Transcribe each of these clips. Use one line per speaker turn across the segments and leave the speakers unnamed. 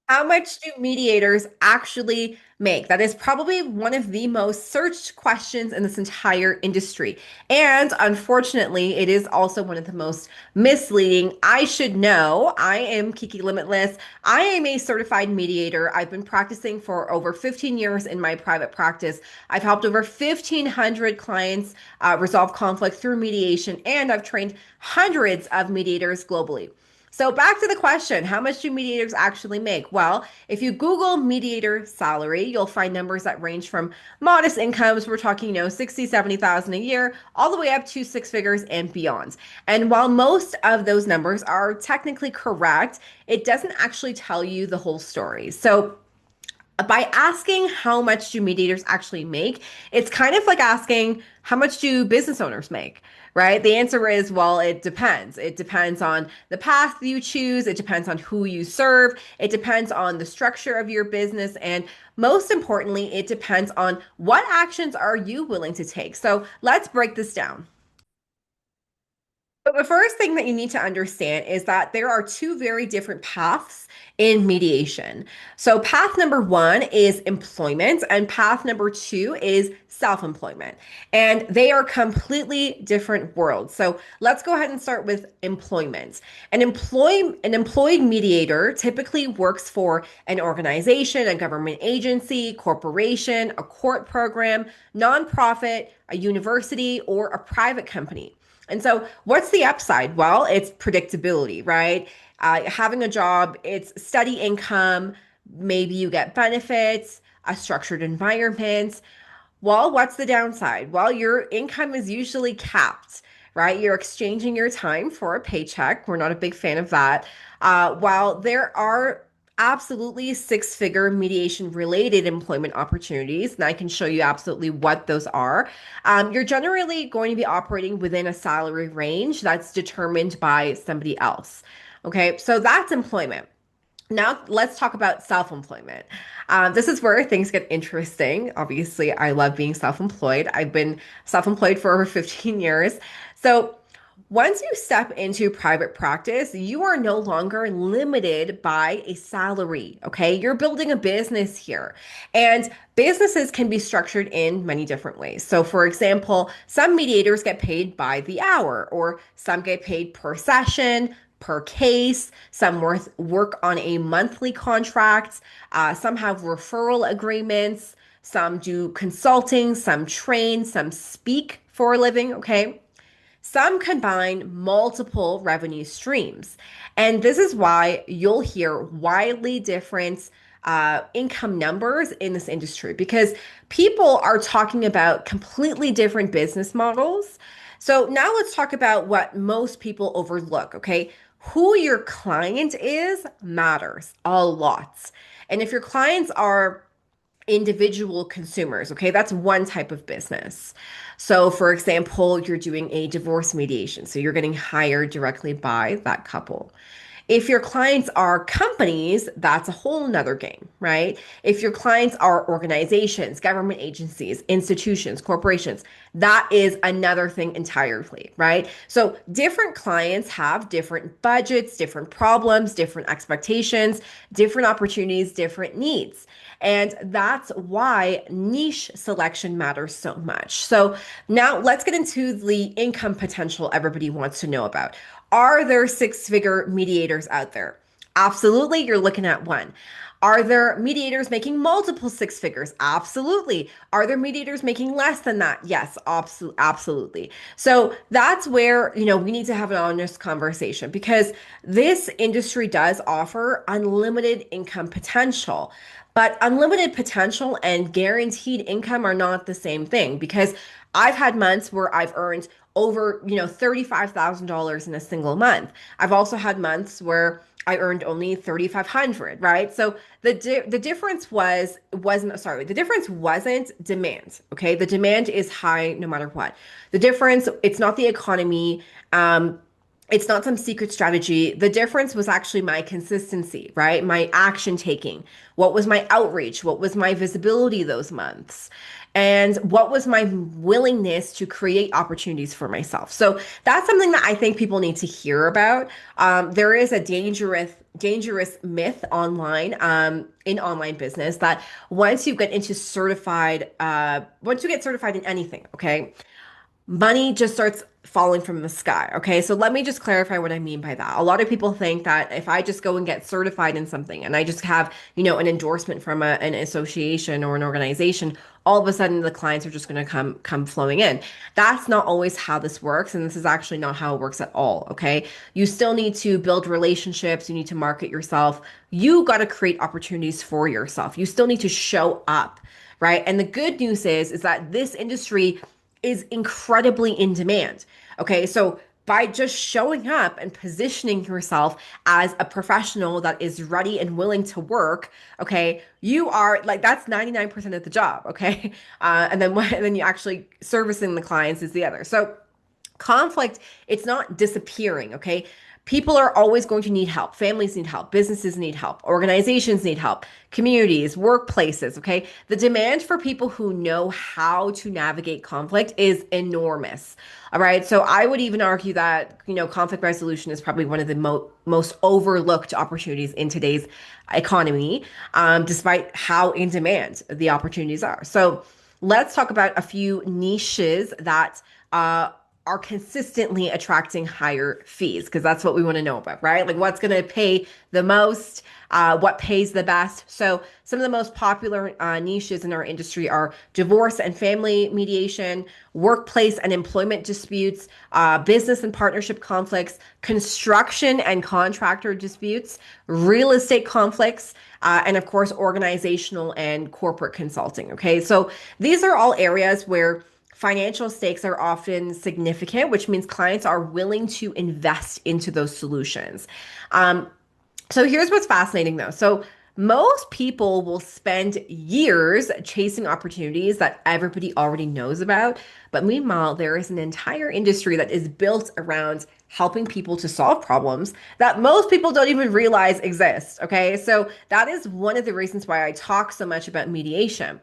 How much do mediators actually make? That is probably one of the most searched questions in this entire industry. And unfortunately, it is also one of the most misleading. I should know. I am Kiki Limitless. I am a certified mediator. I've been practicing for over 15 years in my private practice. I've helped over 1,500 clients resolve conflict through mediation, and I've trained hundreds of mediators globally. So back to the question, how much do mediators actually make? Well, if you Google mediator salary, you'll find numbers that range from modest incomes, we're talking, 60, 70,000 a year, all the way up to six figures and beyond. And while most of those numbers are technically correct, it doesn't actually tell you the whole story. So by asking how much do mediators actually make, it's kind of like asking how much do business owners make, right? The answer is, well, it depends. It depends on the path you choose. It depends on who you serve. It depends on the structure of your business. And most importantly, it depends on what actions are you willing to take. So let's break this down. But the first thing that you need to understand is that there are two very different paths in mediation. So, path number one is employment, and path number two is self employment. And they are completely different worlds. So, let's go ahead and start with employment. An employed mediator typically works for an organization, a government agency, corporation, a court program, nonprofit, a university, or a private company. And so, what's the upside? Well, it's predictability, right? Having a job, it's steady income. Maybe you get benefits, a structured environment. Well, what's the downside? Well, your income is usually capped, right? You're exchanging your time for a paycheck. We're not a big fan of that. While there are absolutely six-figure mediation related employment opportunities, and I can show you absolutely what those are. You're generally going to be operating within a salary range that's determined by somebody else. Okay, so that's employment. Now let's talk about self-employment. This is where things get interesting. Obviously, I love being self-employed. I've been self-employed for over 15 years. So once you step into private practice, you are no longer limited by a salary. Okay. You're building a business here, and businesses can be structured in many different ways. So, for example, some mediators get paid by the hour, or some get paid per session, per case. Some work on a monthly contract. Some have referral agreements. Some do consulting. Some train. Some speak for a living. Okay. Some combine multiple revenue streams. And this is why you'll hear widely different income numbers in this industry, because people are talking about completely different business models. So now let's talk about what most people overlook, okay? Who your client is matters a lot. And if your clients are individual consumers. Okay, that's one type of business. So, for example, you're doing a divorce mediation, so you're getting hired directly by that couple. If your clients are companies, that's a whole nother game, right? If your clients are organizations, government agencies, institutions, corporations, that is another thing entirely, right? So different clients have different budgets, different problems, different expectations, different opportunities, different needs. And that's why niche selection matters so much. So now let's get into the income potential everybody wants to know about. Are there six-figure mediators out there? Absolutely, you're looking at one. Are there mediators making multiple six figures? Absolutely. Are there mediators making less than that? Yes, absolutely. So that's where, we need to have an honest conversation, because this industry does offer unlimited income potential. But unlimited potential and guaranteed income are not the same thing, because I've had months where I've earned over, $35,000 in a single month. I've also had months where I earned only 3,500, right? So the difference the difference wasn't demand, okay? The demand is high no matter what. The difference, it's not the economy. It's not some secret strategy. The difference was actually my consistency, right? My action taking. What was my outreach? What was my visibility those months? And what was my willingness to create opportunities for myself? So that's something that I think people need to hear about. There is a dangerous myth online, in online business, that once you get certified in anything, okay, money just starts falling from the sky. Okay. So let me just clarify what I mean by that. A lot of people think that if I just go and get certified in something and I just have, an endorsement from an association or an organization, all of a sudden the clients are just going to come flowing in. That's not always how this works. And this is actually not how it works at all. Okay. You still need to build relationships. You need to market yourself. You got to create opportunities for yourself. You still need to show up. Right. And the good news is that this industry is incredibly in demand. Okay, so by just showing up and positioning yourself as a professional that is ready and willing to work, okay, you are like, that's 99% of the job, okay? And then you actually servicing the clients is the other. So conflict, it's not disappearing, okay? People are always going to need help. Families need help. Businesses need help. Organizations need help. Communities, workplaces, okay? The demand for people who know how to navigate conflict is enormous. All right. So I would even argue that, conflict resolution is probably one of the most overlooked opportunities in today's economy, despite how in demand the opportunities are. So let's talk about a few niches that, are consistently attracting higher fees, because that's what we want to know about, right? Like what's going to pay the most, what pays the best. So some of the most popular niches in our industry are divorce and family mediation, workplace and employment disputes, business and partnership conflicts, construction and contractor disputes, real estate conflicts, and of course, organizational and corporate consulting. Okay, so these are all areas where financial stakes are often significant, which means clients are willing to invest into those solutions. So here's what's fascinating though. So most people will spend years chasing opportunities that everybody already knows about. But meanwhile, there is an entire industry that is built around helping people to solve problems that most people don't even realize exist. Okay. So that is one of the reasons why I talk so much about mediation.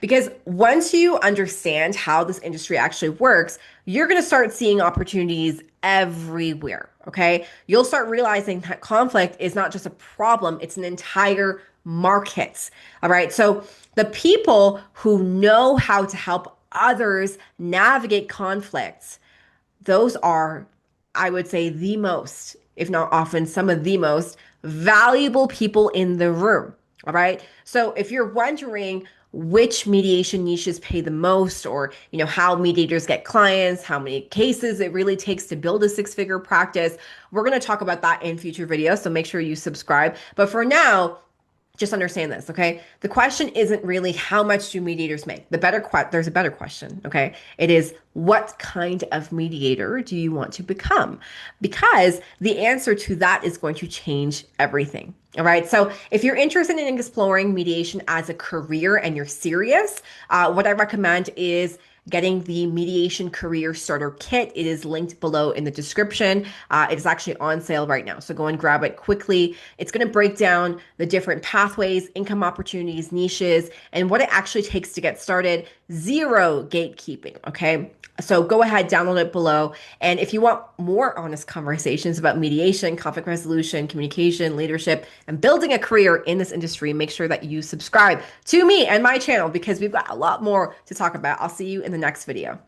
Because once you understand how this industry actually works, you're going to start seeing opportunities everywhere. Okay. You'll start realizing that conflict is not just a problem, it's an entire market. All right. So the people who know how to help others navigate conflicts, those are, I would say, the most, if not often, some of the most valuable people in the room. All right. So if you're wondering which mediation niches pay the most, or how mediators get clients, how many cases it really takes to build a six-figure practice, we're going to talk about that in future videos. So make sure you subscribe. But for now, just understand this, okay? The question isn't really how much do mediators make. There's a better question, okay? It is, what kind of mediator do you want to become? Because the answer to that is going to change everything. All right. So if you're interested in exploring mediation as a career and you're serious, what I recommend is getting the Mediation Career Starter Kit. It is linked below in the description. It is actually on sale right now, so go and grab it quickly. It's going to break down the different pathways, income opportunities, niches, and what it actually takes to get started. Zero gatekeeping, okay? So go ahead, download it below. And if you want more honest conversations about mediation, conflict resolution, communication, leadership, and building a career in this industry, make sure that you subscribe to me and my channel, because we've got a lot more to talk about. I'll see you in the next video.